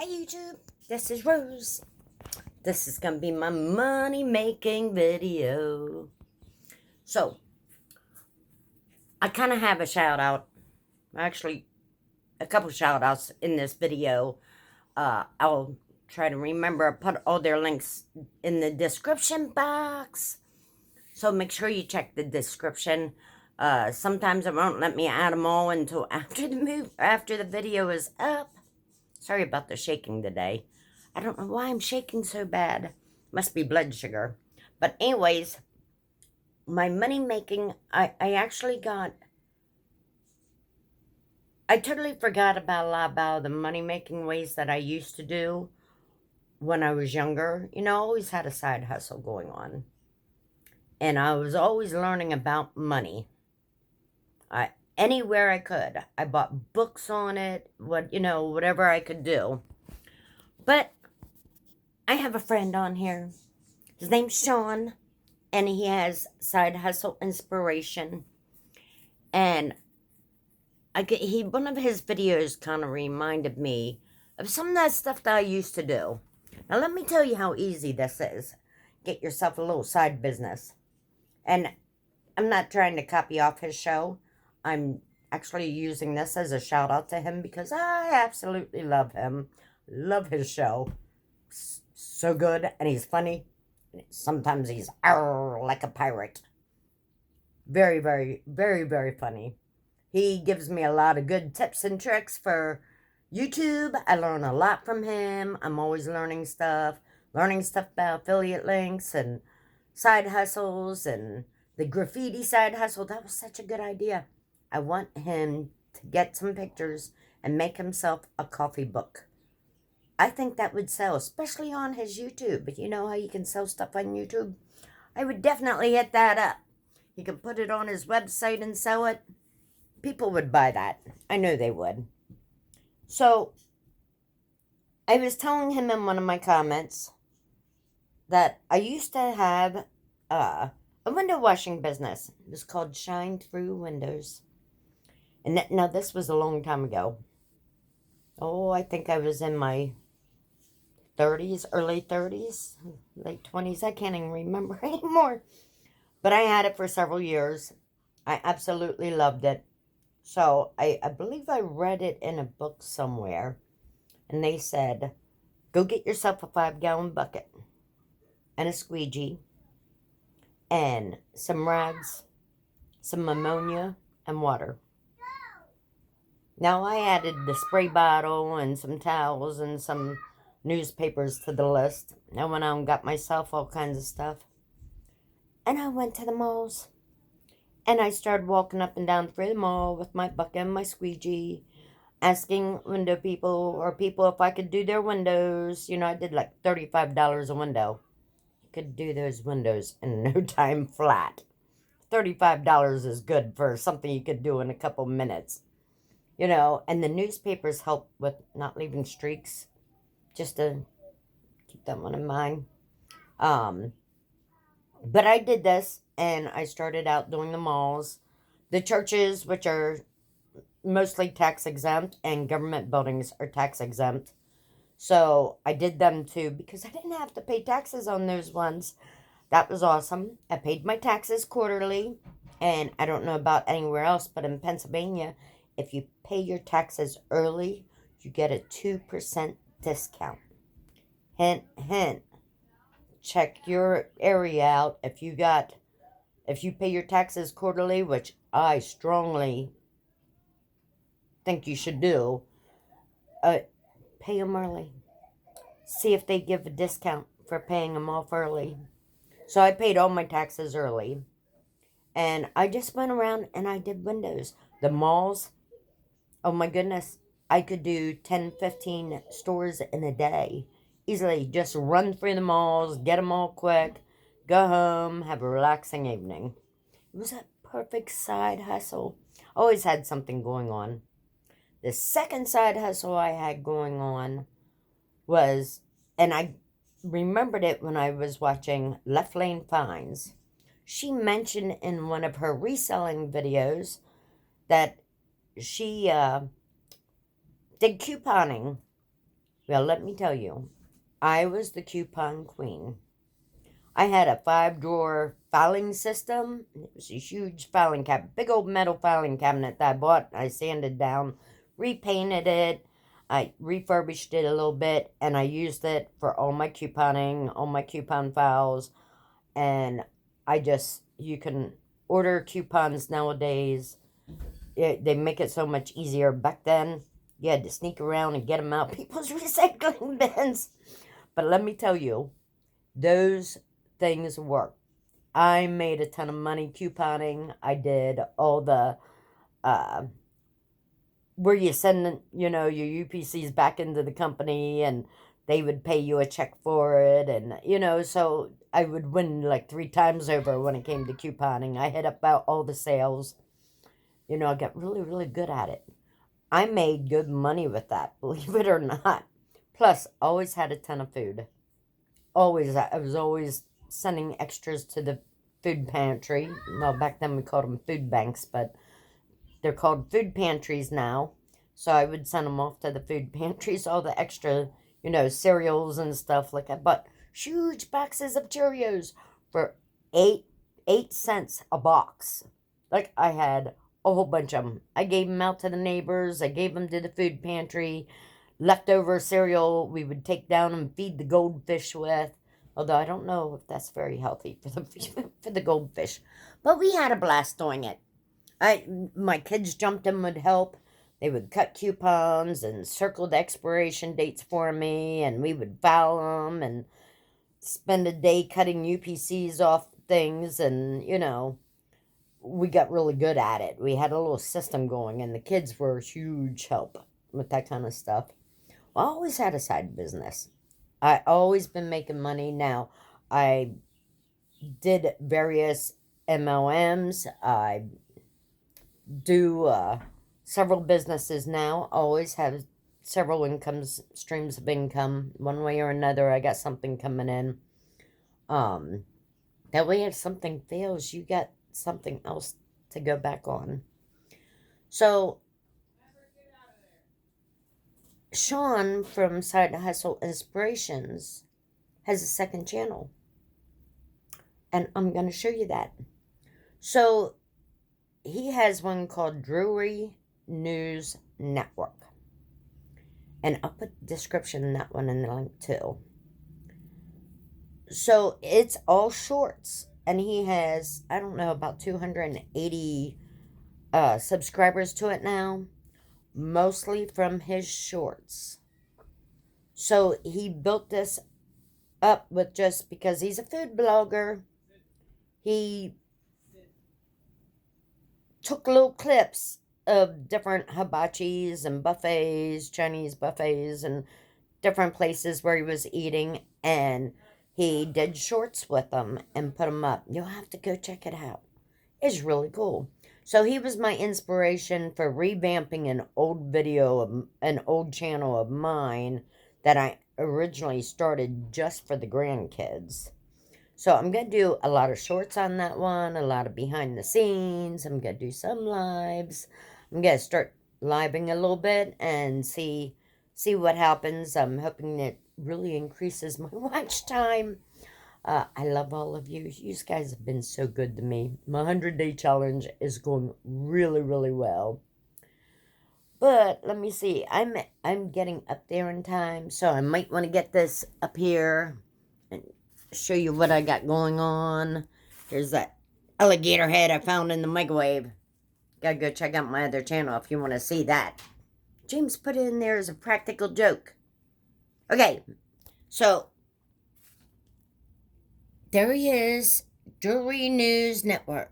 Hey YouTube, this is Rose. This is going to be my money making video. So, I kind of have a shout out. Actually, a couple shout outs in this video. I'll try to remember. I put all their links in the description box. So make sure you check the description. Sometimes it won't let me add them all until after the video is up. Sorry about the shaking today. I don't know why I'm shaking so bad. Must be blood sugar. But anyways, my money making, I actually got, I totally forgot about a lot about the money making ways that I used to do when I was younger. You know, I always had a side hustle going on. And I was always learning about money. Anywhere I could. I bought books on it, whatever I could do. But I have a friend on here. His name's Sean, and he has Side Hustle Inspiration. And one of his videos kind of reminded me of some of that stuff that I used to do. Now, let me tell you how easy this is. Get yourself a little side business. And I'm not trying to copy off his show. I'm actually using this as a shout out to him because I absolutely love him. Love his show. So good, and he's funny. Sometimes he's like a pirate. Very, very, very, very funny. He gives me a lot of good tips and tricks for YouTube. I learn a lot from him. I'm always learning stuff about affiliate links and side hustles and the graffiti side hustle. That was such a good idea. I want him to get some pictures and make himself a coffee book. I think that would sell, especially on his YouTube. But you know how you can sell stuff on YouTube? I would definitely hit that up. He could put it on his website and sell it. People would buy that. I know they would. So, I was telling him in one of my comments that I used to have a window washing business. It was called Shine Through Windows. And now this was a long time ago. Oh, I think I was in my 30s, early 30s, late 20s. I can't even remember anymore. But I had it for several years. I absolutely loved it. So I believe I read it in a book somewhere. And they said, go get yourself a 5-gallon bucket and a squeegee and some rags, some ammonia, and water. Now, I added the spray bottle and some towels and some newspapers to the list. I went out and got myself all kinds of stuff. And I went to the malls. And I started walking up and down through the mall with my bucket and my squeegee, asking window people or people if I could do their windows. You know, I did like $35 a window. You could do those windows in no time flat. $35 is good for something you could do in a couple minutes. You know, and the newspapers help with not leaving streaks. Just to keep that one in mind. But I did this, and I started out doing the malls. The churches, which are mostly tax exempt, and government buildings are tax exempt. So I did them too, because I didn't have to pay taxes on those ones. That was awesome. I paid my taxes quarterly, and I don't know about anywhere else, but in Pennsylvania, if you pay your taxes early, you get a 2% discount. Hint, hint. Check your area out. If you pay your taxes quarterly, which I strongly think you should do, pay them early. See if they give a discount for paying them off early. So I paid all my taxes early. And I just went around and I did windows. The malls, oh my goodness, I could do 10, 15 stores in a day. Easily just run through the malls, get them all quick, go home, have a relaxing evening. It was a perfect side hustle. Always had something going on. The second side hustle I had going on was, and I remembered it when I was watching Left Lane Finds. She mentioned in one of her reselling videos that she did couponing. Well, let me tell you, I was the coupon queen. I had a 5-drawer filing system. It was a huge filing cabinet, big old metal filing cabinet that I bought. I sanded down, repainted it. I refurbished it a little bit, and I used it for all my couponing, all my coupon files. And you can order coupons nowadays. They make it so much easier. Back then, you had to sneak around and get them out people's recycling bins. But let me tell you, those things work. I made a ton of money couponing. I did all the where you send, your UPCs back into the company and they would pay you a check for it. And, so I would win like 3 times over when it came to couponing. I hit about all the sales. I got really, really good at it. I made good money with that, believe it or not. Plus, always had a ton of food. Always, I was always sending extras to the food pantry. Well, back then we called them food banks, but they're called food pantries now. So I would send them off to the food pantries, all the extra, cereals and stuff. Like I bought huge boxes of Cheerios for 8 cents a box. Like I had a whole bunch of them. I gave them out to the neighbors. I gave them to the food pantry. Leftover cereal we would take down and feed the goldfish with. Although I don't know if that's very healthy for the goldfish. But we had a blast doing it. My kids jumped in would help. They would cut coupons and circle the expiration dates for me, and we would file them and spend a day cutting UPCs off things, and we got really good at it. We had a little system going, and the kids were a huge help with that kind of stuff. I always had a side business. I always been making money. Now, I did various MLMs. I do several businesses now. Always have several streams of income. One way or another, I got something coming in. That way if something fails, you got something else to go back on. So, Sean from Side Hustle Inspirations has a second channel. And I'm going to show you that. So, he has one called Drury News Network. And I'll put the description in that one in the link too. So, it's all shorts. And he has, I don't know, about 280 subscribers to it now. Mostly from his shorts. So he built this up with just because he's a food blogger. He took little clips of different hibachis and buffets, Chinese buffets, and different places where he was eating, and he did shorts with them and put them up. You'll have to go check it out. It's really cool. So he was my inspiration for revamping an old channel of mine that I originally started just for the grandkids. So I'm going to do a lot of shorts on that one, a lot of behind the scenes. I'm going to do some lives. I'm going to start living a little bit and see what happens. I'm hoping it really increases my watch time. I love all of you. You guys have been so good to me. My 100-day challenge is going really, really well. But let me see. I'm getting up there in time, so I might want to get this up here and show you what I got going on. Here's that alligator head I found in the microwave. Gotta go check out my other channel if you want to see that. James put it in there as a practical joke. Okay, so there he is, Drury News Network.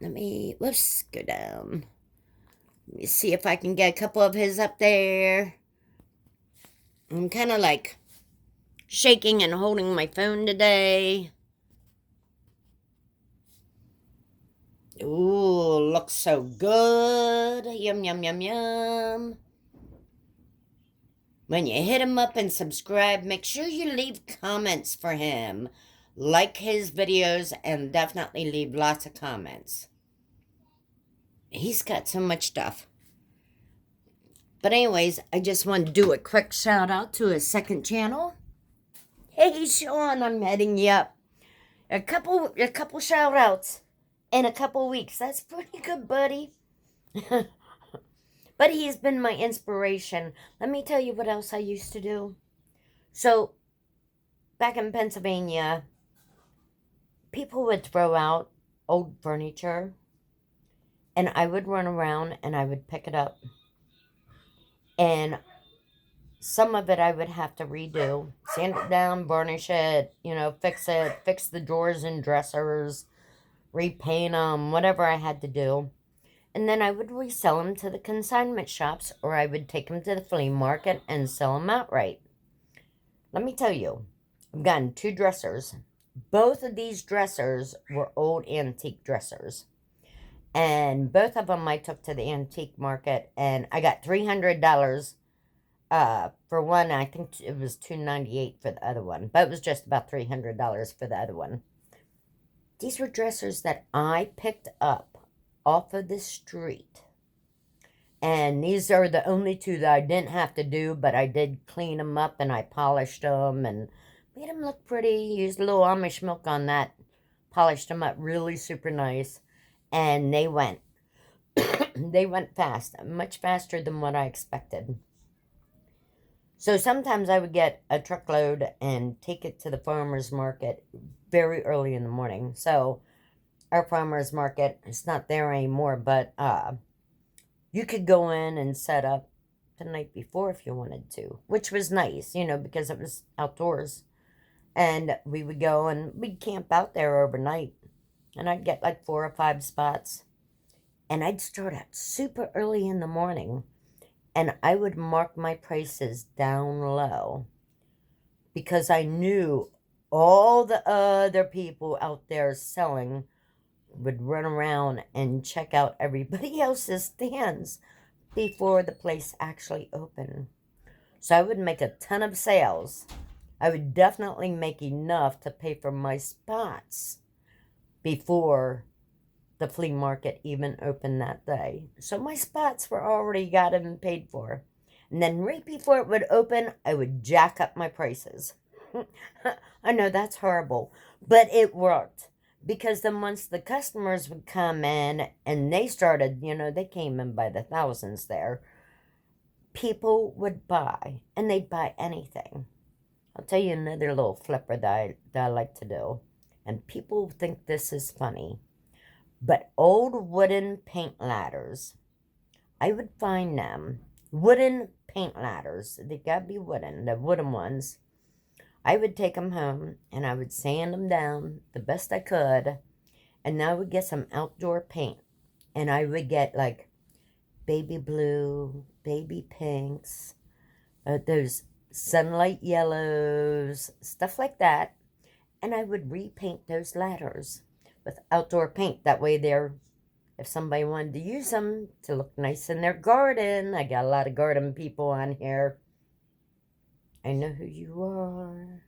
Let's go down. Let me see if I can get a couple of his up there. I'm kind of like shaking and holding my phone today. Ooh, looks so good. Yum, yum, yum, yum. When you hit him up and subscribe, make sure you leave comments for him. Like his videos and definitely leave lots of comments. He's got so much stuff. But anyways, I just wanted to do a quick shout out to a second channel. Hey Sean, I'm heading you up. A couple shout outs in a couple weeks. That's pretty good, buddy. But he's been my inspiration. Let me tell you what else I used to do. So, back in Pennsylvania, people would throw out old furniture, and I would run around and I would pick it up. And some of it I would have to redo, sand it down, varnish it, fix it, fix the drawers and dressers, repaint them, whatever I had to do. And then I would resell them to the consignment shops, or I would take them to the flea market and sell them outright. Let me tell you, I've gotten 2 dressers. Both of these dressers were old antique dressers. And both of them I took to the antique market, and I got $300 for one. I think it was $298 for the other one, but it was just about $300 for the other one. These were dressers that I picked up off of the street. And these are the only 2 that I didn't have to do, but I did clean them up and I polished them and made them look pretty. Used a little Amish milk on that. Polished them up really super nice. And they went. They went fast. Much faster than what I expected. So sometimes I would get a truckload and take it to the farmer's market very early in the morning. So our farmer's market is not there anymore, but you could go in and set up the night before if you wanted to, which was nice, because it was outdoors. And we would go and we'd camp out there overnight. And I'd get like 4 or 5 spots. And I'd start out super early in the morning. And I would mark my prices down low. Because I knew all the other people out there selling would run around and check out everybody else's stands before the place actually opened. So I would make a ton of sales. I would definitely make enough to pay for my spots before the flea market even opened that day. So my spots were already gotten paid for. And then right before it would open, I would jack up my prices. I know that's horrible, but it worked. Because then once the customers would come in and they started, they came in by the thousands there, people would buy, and they'd buy anything. I'll tell you another little flipper that I like to do, and people think this is funny, but old wooden paint ladders, I would find them, wooden paint ladders, they gotta be wooden, the wooden ones. I would take them home, and I would sand them down the best I could, and I would get some outdoor paint, and I would get, like, baby blue, baby pinks, those sunlight yellows, stuff like that, and I would repaint those ladders with outdoor paint. That way if somebody wanted to use them to look nice in their garden, I got a lot of garden people on here. I know who you are.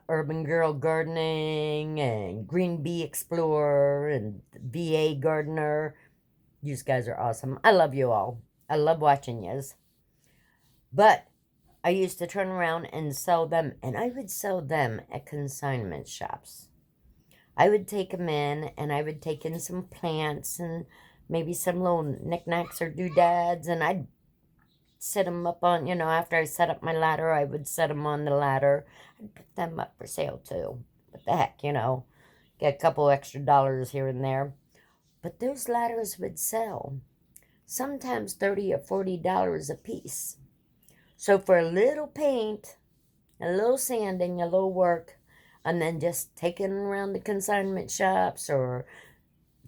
Urban Girl Gardening and Green Bee Explorer and VA Gardener. You guys are awesome. I love you all. I love watching yous. But I used to turn around and sell them, and I would sell them at consignment shops. I would take them in, and I would take in some plants and maybe some little knickknacks or doodads, and I'd set them up on, after I set up my ladder, I would set them on the ladder. I'd put them up for sale too. What the heck, get a couple extra dollars here and there. But those ladders would sell. Sometimes $30 or $40 a piece. So for a little paint, a little sanding, a little work, and then just taking around the consignment shops or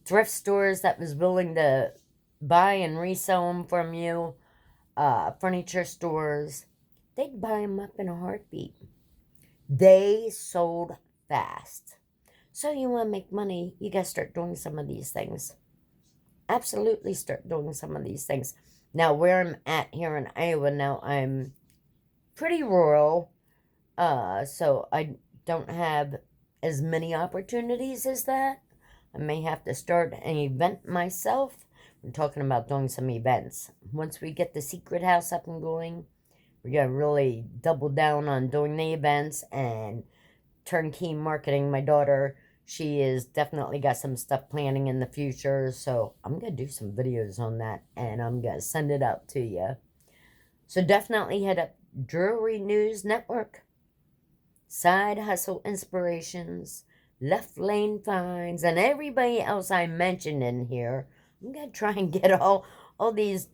thrift stores that was willing to buy and resell them from you, furniture stores, they'd buy them up in a heartbeat. They sold fast. So you want to make money, you got to start doing some of these things. Absolutely start doing some of these things. Now, where I'm at here in Iowa now, I'm pretty rural, so I don't have as many opportunities as that. I may have to start an event myself We're talking about doing some events. Once we get the secret house up and going, we're going to really double down on doing the events and turnkey marketing. My daughter, she is definitely got some stuff planning in the future, so I'm going to do some videos on that, and I'm going to send it out to you. So definitely hit up Jewelry News Network, Side Hustle Inspirations, Left Lane Finds, and everybody else I mentioned in here. I'm going to try and get all these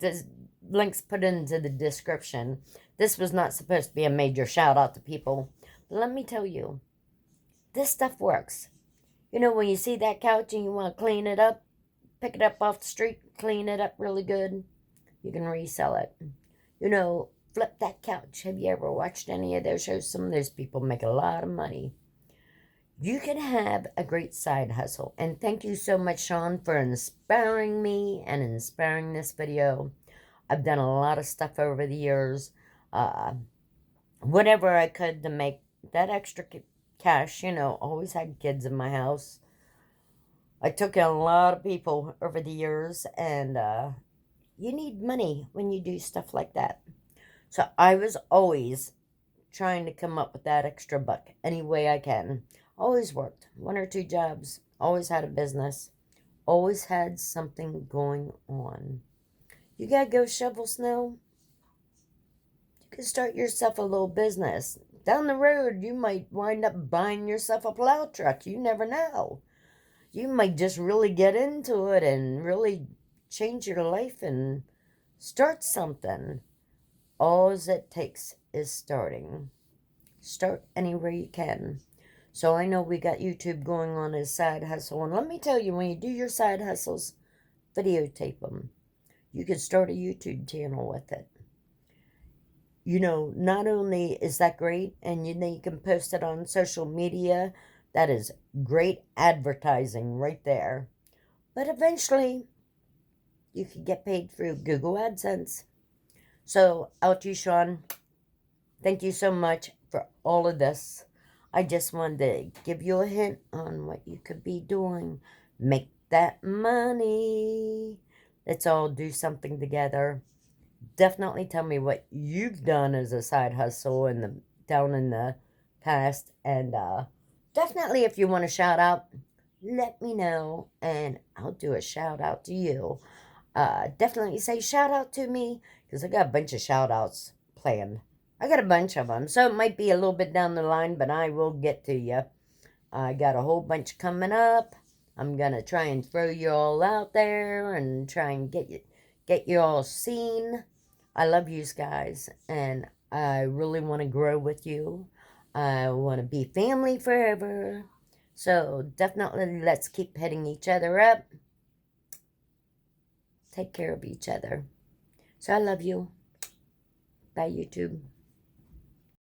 links put into the description. This was not supposed to be a major shout out to people, but let me tell you, this stuff works. You know, when you see that couch and you want to clean it up, pick it up off the street, clean it up really good, you can resell it. You know, flip that couch. Have you ever watched any of those shows? Some of those people make a lot of money. You can have a great side hustle. And thank you so much, Sean, for inspiring me and inspiring this video. I've done a lot of stuff over the years. Whatever I could to make that extra cash. You know, always had kids in my house. I took in a lot of people over the years, and you need money when you do stuff like that. So I was always trying to come up with that extra buck any way I can. Always worked 1 or 2 jobs, always had a business, always had something going on. You gotta go shovel snow? You can start yourself a little business. Down the road, you might wind up buying yourself a plow truck. You never know. You might just really get into it and really change your life and start something. All it takes is starting. Start anywhere you can. So I know we got YouTube going on as side hustle. And let me tell you, when you do your side hustles, videotape them. You can start a YouTube channel with it. You know, not only is that great, and you can post it on social media, that is great advertising right there. But eventually, you can get paid through Google AdSense. So, out to you, Sean. Thank you so much for all of this. I just wanted to give you a hint on what you could be doing. Make that money. Let's all do something together. Definitely tell me what you've done as a side hustle down in the past. And definitely, if you want to shout out, let me know, and I'll do a shout out to you. Definitely say shout out to me, because I got a bunch of shout outs planned. I got a bunch of them, so it might be a little bit down the line, but I will get to you. I got a whole bunch coming up. I'm going to try and throw you all out there and try and get you all seen. I love you guys, and I really want to grow with you. I want to be family forever. So definitely let's keep hitting each other up. Take care of each other. So I love you. Bye, YouTube.